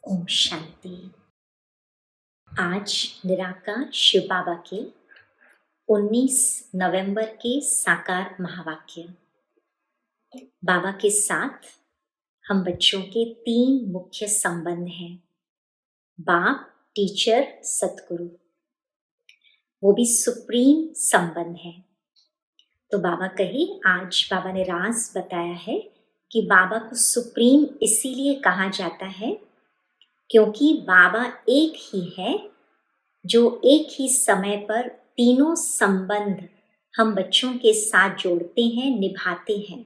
ओम शांति। आज निराकार शिव बाबा के 19 नवंबर के साकार महावाक्य। बाबा के साथ हम बच्चों के 3 मुख्य संबंध हैं, बाप, टीचर, सतगुरु। वो भी सुप्रीम संबंध है। तो बाबा कहे, आज बाबा ने राज बताया है कि बाबा को सुप्रीम इसीलिए कहा जाता है क्योंकि बाबा एक ही है जो एक ही समय पर तीनों संबंध हम बच्चों के साथ जोड़ते हैं, निभाते हैं।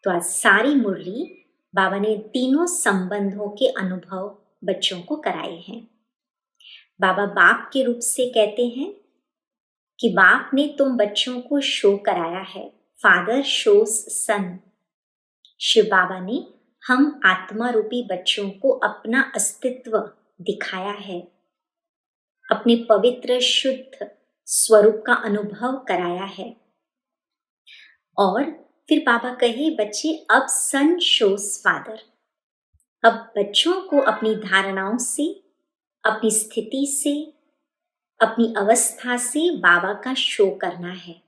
तो आज सारी मुरली बाबा ने तीनों संबंधों के अनुभव बच्चों को कराए हैं। बाबा बाप के रूप से कहते हैं कि बाप ने तुम बच्चों को शो कराया है, फादर शोस सन। शिव बाबा ने हम आत्मा रूपी बच्चों को अपना अस्तित्व दिखाया है, अपने पवित्र शुद्ध स्वरूप का अनुभव कराया है। और फिर बाबा कहे, बच्चे अब सन शोस फादर। अब बच्चों को अपनी धारणाओं से, अपनी स्थिति से, अपनी अवस्था से बाबा का शो करना है।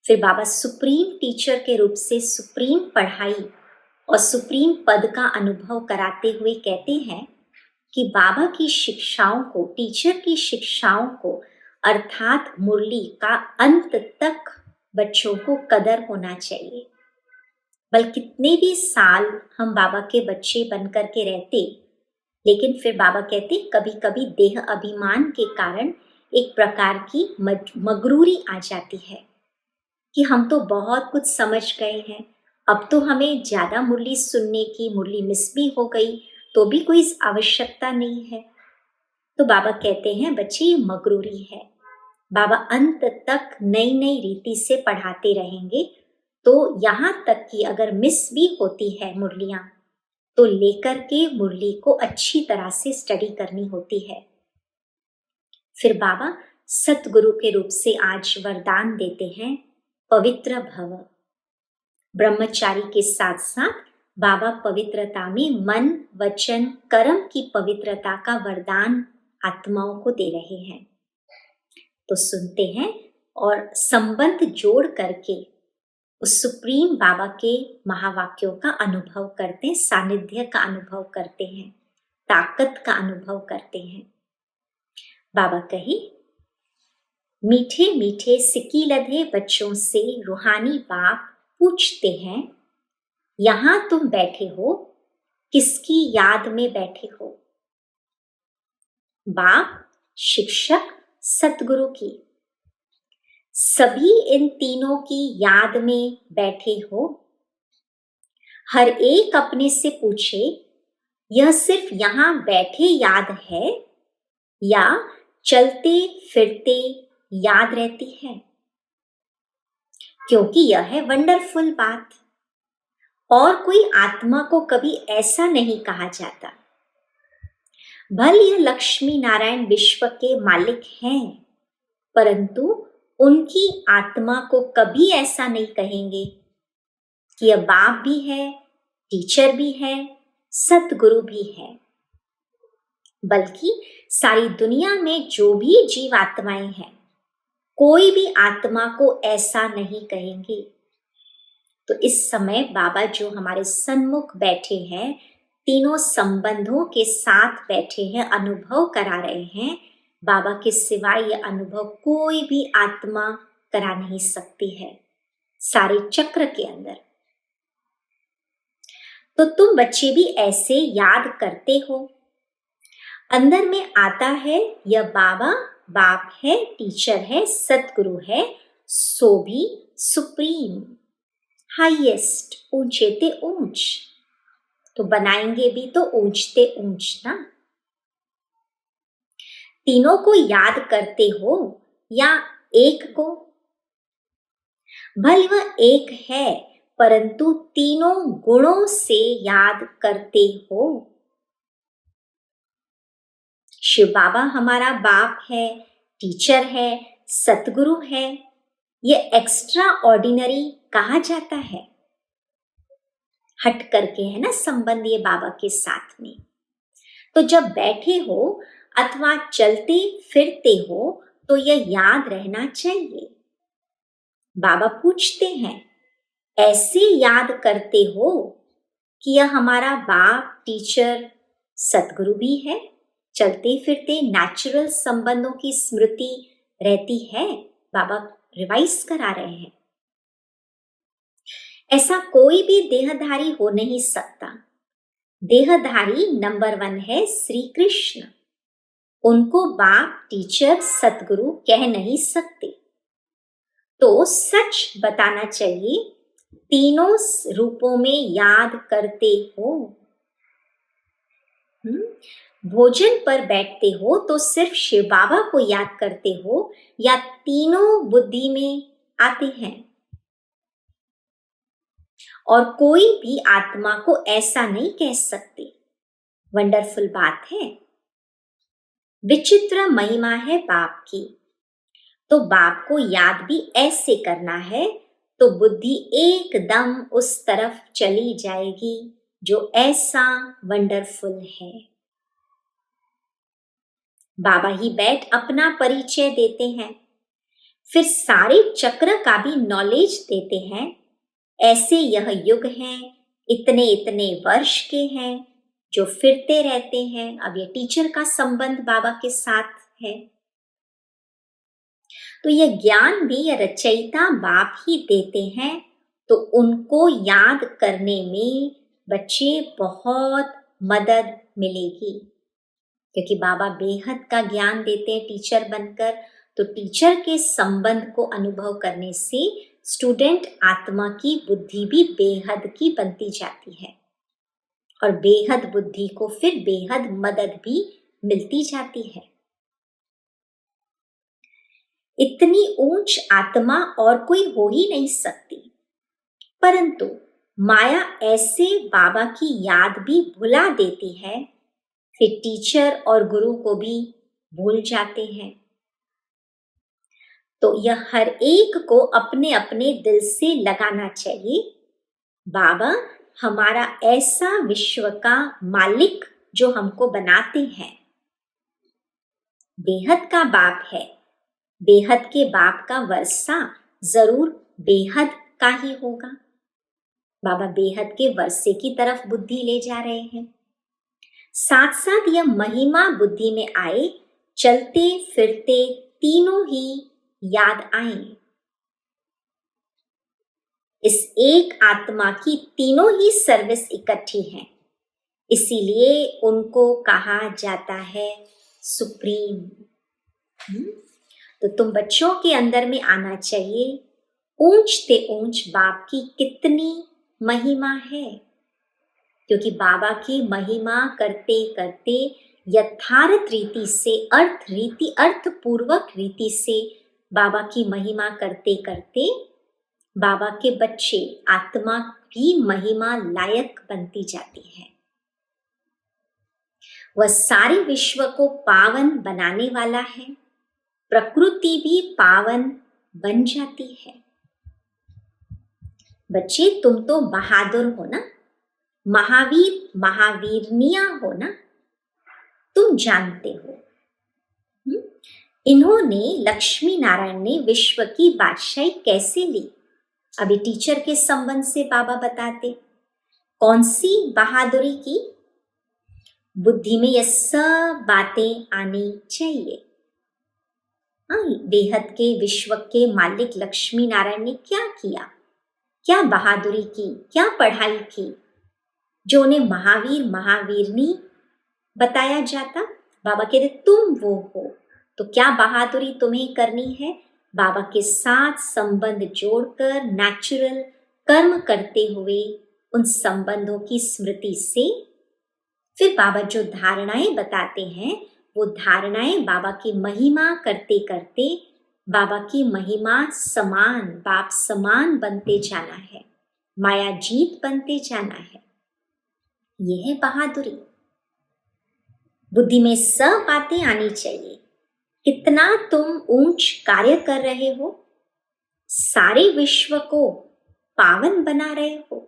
फिर बाबा सुप्रीम टीचर के रूप से सुप्रीम पढ़ाई और सुप्रीम पद का अनुभव कराते हुए कहते हैं कि बाबा की शिक्षाओं को, टीचर की शिक्षाओं को, अर्थात मुरली का अंत तक बच्चों को कदर होना चाहिए। बल्कि कितने भी साल हम बाबा के बच्चे बनकर के रहते, लेकिन फिर बाबा कहते कभी कभी देह अभिमान के कारण एक प्रकार की मगरूरी आ जाती है कि हम तो बहुत कुछ समझ गए हैं, अब तो हमें ज्यादा मुरली सुनने की, मुरली मिस भी हो गई तो भी कोई आवश्यकता नहीं है। तो बाबा कहते हैं, बच्चे ये मगरूरी है। बाबा अंत तक नई नई रीति से पढ़ाते रहेंगे, तो यहाँ तक कि अगर मिस भी होती है मुरलियां तो लेकर के मुरली को अच्छी तरह से स्टडी करनी होती है। फिर बाबा सतगुरु के रूप से आज वरदान देते हैं, पवित्र भव। ब्रह्मचारी के साथ साथ बाबा पवित्रता में मन, वचन, कर्म की पवित्रता का वरदान आत्माओं को दे रहे हैं। तो सुनते हैं और संबंध जोड़ करके उस सुप्रीम बाबा के महावाक्यों का अनुभव करते हैं, सानिध्य का अनुभव करते हैं, ताकत का अनुभव करते हैं। बाबा कहे, मीठे मीठे सिक्की लधे बच्चों से रूहानी बाप पूछते हैं, यहां तुम बैठे हो, किसकी याद में बैठे हो? बाप, शिक्षक, सतगुरु की। सभी इन तीनों की याद में बैठे हो। हर एक अपने से पूछे, यह सिर्फ यहां बैठे याद है या चलते फिरते याद रहती है? क्योंकि यह है वंडरफुल बात। और कोई आत्मा को कभी ऐसा नहीं कहा जाता। भले यह लक्ष्मी नारायण विश्व के मालिक हैं, परंतु उनकी आत्मा को कभी ऐसा नहीं कहेंगे कि यह बाप भी है, टीचर भी है, सतगुरु भी है। बल्कि सारी दुनिया में जो भी जीव आत्माएं हैं, कोई भी आत्मा को ऐसा नहीं कहेंगे। तो इस समय बाबा जो हमारे सन्मुख बैठे हैं, तीनों संबंधों के साथ बैठे हैं, अनुभव करा रहे हैं। बाबा के सिवाय यह अनुभव कोई भी आत्मा करा नहीं सकती है सारे चक्र के अंदर। तो तुम बच्चे भी ऐसे याद करते हो। अंदर में आता है, यह बाबा बाप है, टीचर है, सतगुरु है, सो भी सुप्रीम, हाईएस्ट, ऊंचे ते ऊंच। तो बनाएंगे भी तो ऊंचते ऊंच ना। तीनों को याद करते हो या एक को? भले वह एक है, परंतु तीनों गुणों से याद करते हो। शिव बाबा हमारा बाप है, टीचर है, सतगुरु है। ये एक्स्ट्रा ऑर्डिनरी कहा जाता है, हट करके है ना संबंध ये बाबा के साथ में। तो जब बैठे हो अथवा चलते फिरते हो तो यह याद रहना चाहिए। बाबा पूछते हैं, ऐसे याद करते हो कि यह हमारा बाप, टीचर, सतगुरु भी है? चलते फिरते नेचुरल संबंधों की स्मृति रहती है? बाबा रिवाइज करा रहे हैं। ऐसा कोई भी देहधारी हो नहीं सकता। देहधारी नंबर 1 है श्री कृष्ण। उनको बाप, टीचर, सतगुरु कह नहीं सकते। तो सच बताना चाहिए, तीनों रूपों में याद करते हो। भोजन पर बैठते हो तो सिर्फ शिव बाबा को याद करते हो या तीनों बुद्धि में आते हैं? और कोई भी आत्मा को ऐसा नहीं कह सकते। वंडरफुल बात है, विचित्र महिमा है बाप की। तो बाप को याद भी ऐसे करना है तो बुद्धि एकदम उस तरफ चली जाएगी जो ऐसा वंडरफुल है। बाबा ही बैठ अपना परिचय देते हैं, फिर सारे चक्र का भी नॉलेज देते हैं। ऐसे यह युग है, इतने इतने वर्ष के हैं जो फिरते रहते हैं। अब ये टीचर का संबंध बाबा के साथ है। तो यह ज्ञान भी यह रचयिता बाप ही देते हैं। तो उनको याद करने में बच्चे बहुत मदद मिलेगी, क्योंकि बाबा बेहद का ज्ञान देते हैं टीचर बनकर। तो टीचर के संबंध को अनुभव करने से स्टूडेंट आत्मा की बुद्धि भी बेहद की बनती जाती है और बेहद बुद्धि को फिर बेहद मदद भी मिलती जाती है। इतनी ऊंच आत्मा और कोई हो ही नहीं सकती, परंतु माया ऐसे बाबा की याद भी भुला देती है, फिर टीचर और गुरु को भी भूल जाते हैं। तो यह हर एक को अपने अपने दिल से लगाना चाहिए, बाबा हमारा ऐसा विश्व का मालिक जो हमको बनाते हैं। बेहद का बाप है, बेहद के बाप का वर्षा जरूर बेहद का ही होगा। बाबा बेहद के वर्षे की तरफ बुद्धि ले जा रहे हैं। साथ साथ यह महिमा बुद्धि में आए, चलते फिरते तीनों ही याद आए। इस एक आत्मा की तीनों ही सर्विस इकट्ठी है, इसीलिए उनको कहा जाता है सुप्रीम। तो तुम बच्चों के अंदर में आना चाहिए, ऊंचते ऊंच बाप की कितनी महिमा है, क्योंकि बाबा की महिमा करते करते यथार्थ रीति से अर्थपूर्वक रीति से बाबा की महिमा करते करते बाबा के बच्चे आत्मा की महिमा लायक बनती जाती है। वह सारे विश्व को पावन बनाने वाला है, प्रकृति भी पावन बन जाती है। बच्चे तुम तो बहादुर हो ना, महावीर महावीरनिया हो ना, तुम जानते हो। इन्होंने लक्ष्मी नारायण ने विश्व की बादशाही कैसे ली, अभी टीचर के संबंध से बाबा बताते। कौन सी बहादुरी की? बुद्धि में यह सब बातें आनी चाहिए। बेहद के विश्व के मालिक लक्ष्मी नारायण ने क्या किया, क्या बहादुरी की, क्या पढ़ाई की जो उन्हें महावीर महावीरनी बताया जाता। बाबा कहते तुम वो हो, तो क्या बहादुरी तुम्हें करनी है? बाबा के साथ संबंध जोड़कर नेचुरल कर्म करते हुए उन संबंधों की स्मृति से फिर बाबा जो धारणाएं बताते हैं वो धारणाएं बाबा की महिमा करते करते बाबा की महिमा समान, बाप समान बनते जाना है, माया जीत बनते जाना है। यह है बहादुरी। बुद्धि में सब बातें आनी चाहिए। कितना तुम ऊंच कार्य कर रहे हो, सारे विश्व को पावन बना रहे हो।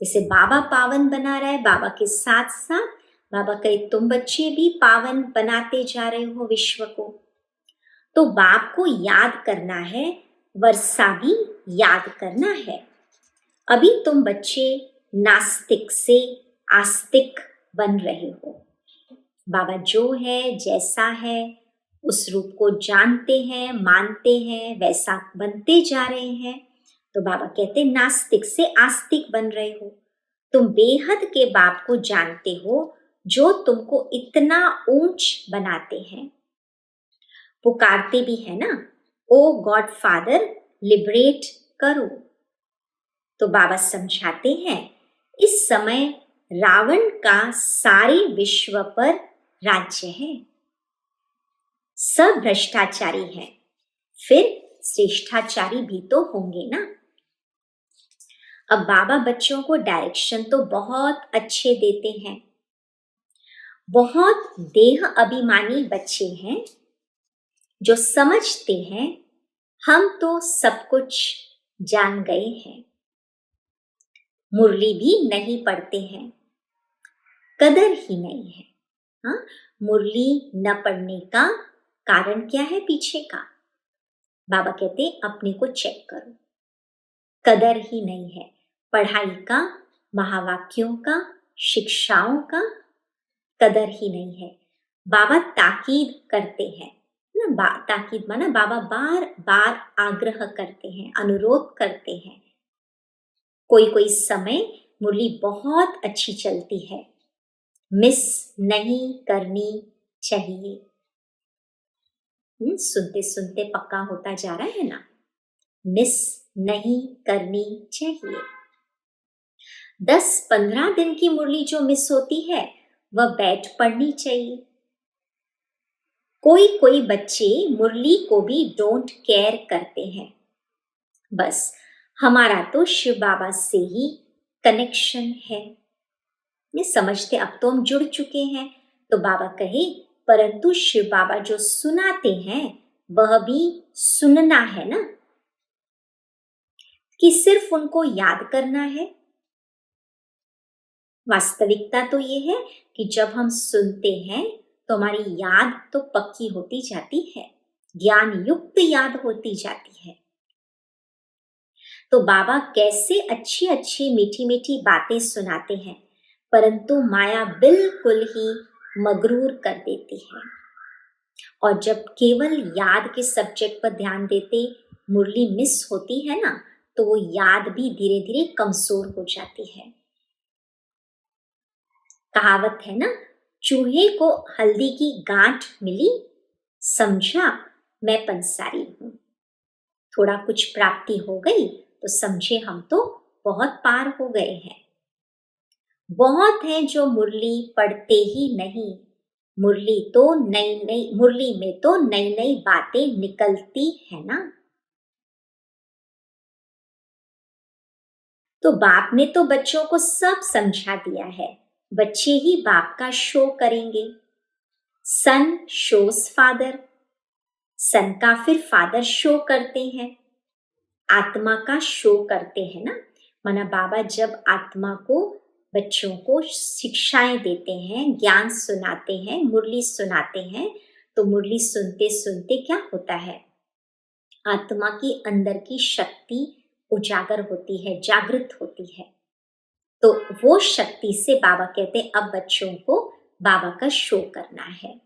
जैसे बाबा पावन बना रहा है, बाबा के साथ साथ बाबा कहे तुम बच्चे भी पावन बनाते जा रहे हो विश्व को, तो बाप को याद करना है, वर्षा भी याद करना है। अभी तुम बच्चे नास्तिक से आस्तिक बन रहे हो। बाबा जो है जैसा है उस रूप को जानते हैं, मानते हैं, वैसा बनते जा रहे हैं। तो बाबा कहते नास्तिक से आस्तिक बन रहे हो। तुम बेहद के बाप को जानते हो जो तुमको इतना ऊंच बनाते हैं, पुकारते भी है ना, ओ गॉड फादर लिबरेट करो। तो बाबा समझाते हैं इस समय रावण का सारे विश्व पर राज्य है, सब भ्रष्टाचारी हैं, फिर श्रेष्ठाचारी भी तो होंगे ना। अब बाबा बच्चों को डायरेक्शन तो बहुत अच्छे देते हैं। बहुत देह अभिमानी बच्चे हैं जो समझते हैं हम तो सब कुछ जान गए हैं। मुरली भी नहीं पढ़ते हैं, कदर ही नहीं है। हाँ, मुरली न पढ़ने का कारण क्या है पीछे का? बाबा कहते अपने को चेक करो, कदर ही नहीं है पढ़ाई का, महावाक्यों का, शिक्षाओं का कदर ही नहीं है। बाबा ताकीद करते हैं ना, ताकीद माना बाबा बार बार आग्रह करते हैं, अनुरोध करते हैं। कोई कोई समय मुरली बहुत अच्छी चलती है, मिस नहीं करनी चाहिए। सुनते सुनते पक्का होता जा रहा है ना, मिस नहीं करनी चाहिए। 10-15 दिन की मुरली जो मिस होती है वह बैठ पढ़नी चाहिए। कोई कोई बच्चे मुरली को भी डोंट केयर करते हैं, बस हमारा तो शिव बाबा से ही कनेक्शन है, ये समझते अब तो हम जुड़ चुके हैं। तो बाबा कहे परंतु शिव बाबा जो सुनाते हैं वह भी सुनना है ना, कि सिर्फ उनको याद करना है। वास्तविकता तो ये है कि जब हम सुनते हैं तो हमारी याद तो पक्की होती जाती है, ज्ञान युक्त याद होती जाती है। तो बाबा कैसे अच्छी अच्छी मीठी मीठी बातें सुनाते हैं, परंतु माया बिल्कुल ही मगरूर कर देती है। और जब केवल याद के सब्जेक्ट पर ध्यान देते मुरली मिस होती है ना, तो वो याद भी धीरे धीरे कमजोर हो जाती है। कहावत है ना, चूहे को हल्दी की गांठ मिली, समझा मैं पंसारी हूं। थोड़ा कुछ प्राप्ति हो गई तो समझे हम तो बहुत पार हो गए हैं। बहुत हैं जो मुरली पढ़ते ही नहीं, मुरली में तो नई नई बातें निकलती है ना। तो बाप ने तो बच्चों को सब समझा दिया है, बच्चे ही बाप का शो करेंगे। सन शोज फादर, सन का फिर फादर शो करते हैं, आत्मा का शो करते हैं ना। माना बाबा जब आत्मा को, बच्चों को शिक्षाएं देते हैं, ज्ञान सुनाते हैं, मुरली सुनाते हैं, तो मुरली सुनते सुनते क्या होता है, आत्मा की अंदर की शक्ति उजागर होती है, जागृत होती है। तो वो शक्ति से बाबा कहते हैं अब बच्चों को बाबा का शो करना है।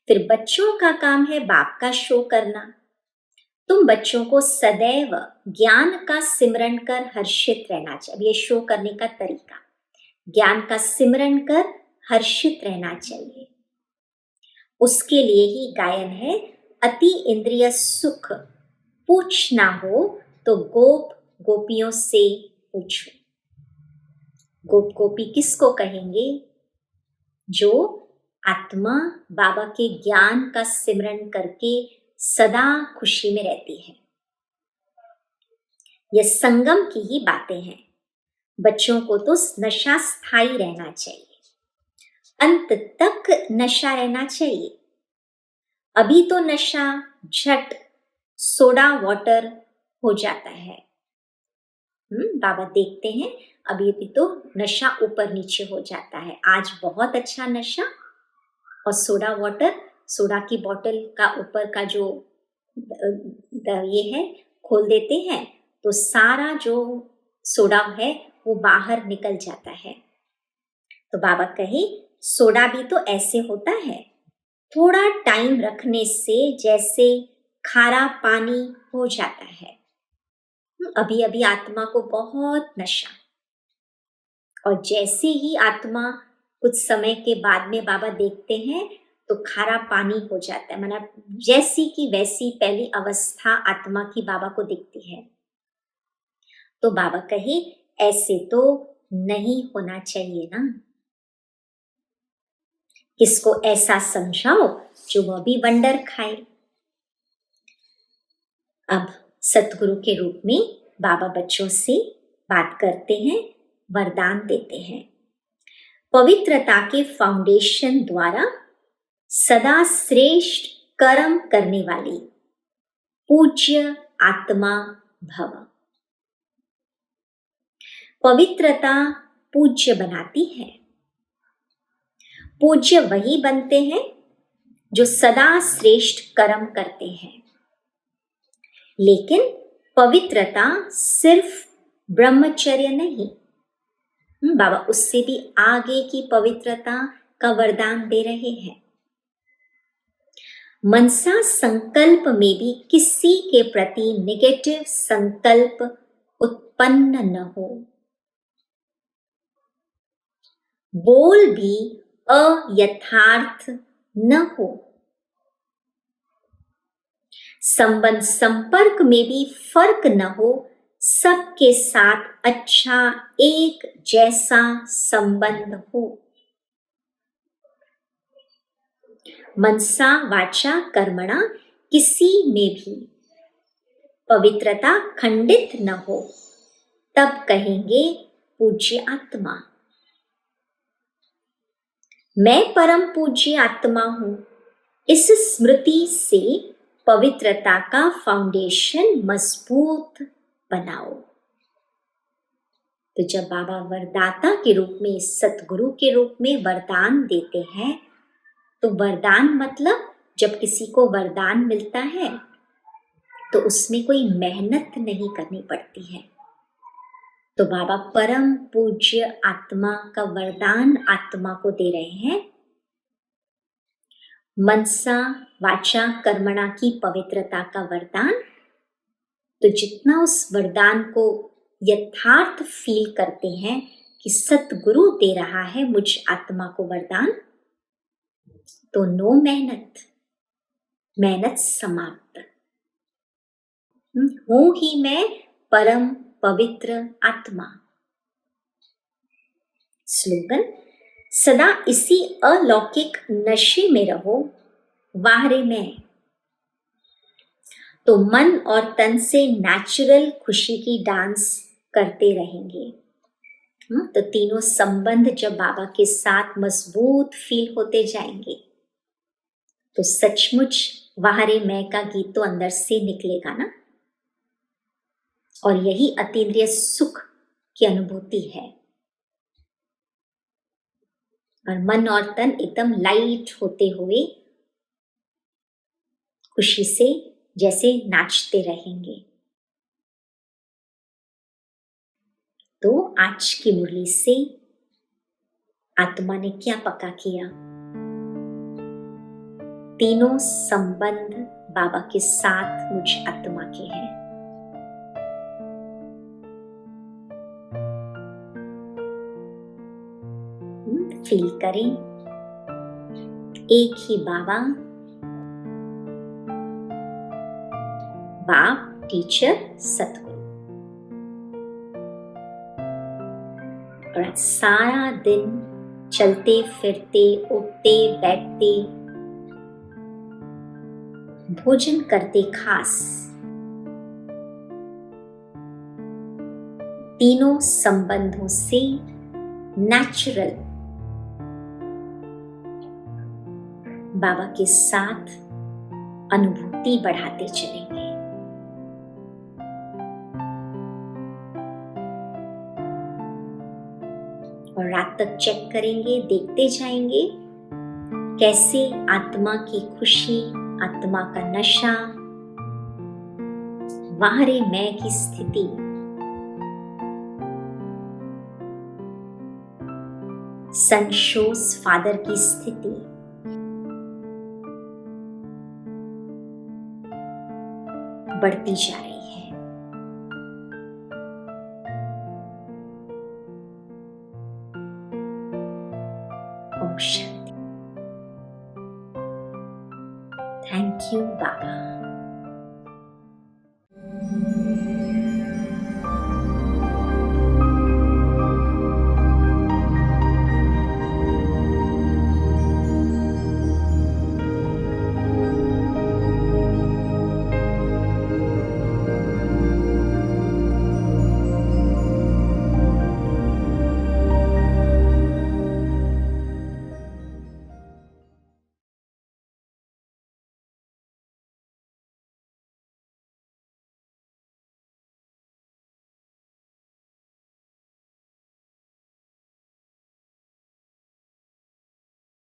फिर बच्चों का काम है बाप का शो करना। तुम बच्चों को सदैव ज्ञान का सिमरन कर हर्षित रहना चाहिए। अब ये शो करने का तरीका, ज्ञान का सिमरन कर हर्षित रहना चाहिए। उसके लिए ही गायन है, अति इंद्रिय सुख पूछना हो तो गोप गोपियों से पूछो। गोप गोपी किसको कहेंगे? जो आत्मा बाबा के ज्ञान का सिमरन करके सदा खुशी में रहती है। यह संगम की ही बातें हैं। बच्चों को तो नशा स्थायी रहना चाहिए, अंत तक नशा रहना चाहिए। अभी तो नशा झट सोडा वाटर हो जाता है, बाबा देखते हैं अभी अभी तो नशा ऊपर नीचे हो जाता है, आज बहुत अच्छा नशा, और सोडा की बोतल का ऊपर का जो ये है खोल देते हैं तो सारा जो सोडा है वो बाहर निकल जाता है। तो बाबा कहे सोडा भी तो ऐसे होता है, थोड़ा टाइम रखने से जैसे खारा पानी हो जाता है। अभी अभी आत्मा को बहुत नशा, और जैसे ही आत्मा कुछ समय के बाद में बाबा देखते हैं तो खारा पानी हो जाता है, मतलब जैसी की वैसी पहली अवस्था आत्मा की बाबा को दिखती है। तो बाबा कहे ऐसे तो नहीं होना चाहिए ना, किसको ऐसा समझाओ जो वह भी वंडर खाए। अब सतगुरु के रूप में बाबा बच्चों से बात करते हैं, वरदान देते हैं। पवित्रता के फाउंडेशन द्वारा सदा श्रेष्ठ कर्म करने वाली पूज्य आत्मा भव। पवित्रता पूज्य बनाती है। पूज्य वही बनते हैं जो सदा श्रेष्ठ कर्म करते हैं। लेकिन पवित्रता सिर्फ ब्रह्मचर्य नहीं, बाबा उससे भी आगे की पवित्रता का वरदान दे रहे हैं। मनसा संकल्प में भी किसी के प्रति नेगेटिव संकल्प उत्पन्न न हो, बोल भी अयथार्थ न हो, संबंध संपर्क में भी फर्क न हो, सबके साथ अच्छा एक जैसा संबंध हो। मनसा वाचा कर्मणा किसी में भी पवित्रता खंडित न हो, तब कहेंगे पूज्य आत्मा। मैं परम पूज्य आत्मा हूं, इस स्मृति से पवित्रता का फाउंडेशन मजबूत बनाओ। तो जब बाबा वरदाता के रूप में, सतगुरु के रूप में वरदान देते हैं, तो वरदान मतलब जब किसी को वरदान मिलता है तो उसमें कोई मेहनत नहीं करनी पड़ती है। तो बाबा परम पूज्य आत्मा का वरदान आत्मा को दे रहे हैं, मनसा वाचा कर्मणा की पवित्रता का वरदान। तो जितना उस वरदान को यथार्थ फील करते हैं कि सतगुरु दे रहा है मुझ आत्मा को वरदान, तो नो मेहनत, मेहनत समाप्त। हूं ही मैं परम पवित्र आत्मा। स्लोगन, सदा इसी अलौकिक नशे में रहो, वाहरे में। तो मन और तन से नेचुरल खुशी की डांस करते रहेंगे। तो तीनों संबंध जब बाबा के साथ मजबूत फील होते जाएंगे तो सचमुच वाहरे मैं का गीत तो अंदर से निकलेगा ना, और यही अतीन्द्रिय सुख की अनुभूति है। और मन और तन एकदम लाइट होते हुए खुशी से जैसे नाचते रहेंगे। तो आज की मुरली से आत्मा ने क्या पक्का किया? तीनों संबंध बाबा के साथ मुझ आत्मा के हैं। फील करें, एक ही बाबा, बाप, टीचर, सतगुरु। और आज सारा दिन चलते फिरते, उठते बैठते, भोजन करते खास, तीनों संबंधों से नेचुरल बाबा के साथ अनुभूति बढ़ाते चलेंगे। रात तक चेक करेंगे, देखते जाएंगे कैसे आत्मा की खुशी, आत्मा का नशा, बाहरी मैं की स्थिति सनशोस फादर की स्थिति बढ़ती जा रही है। ओम शांति। Thank you Baba.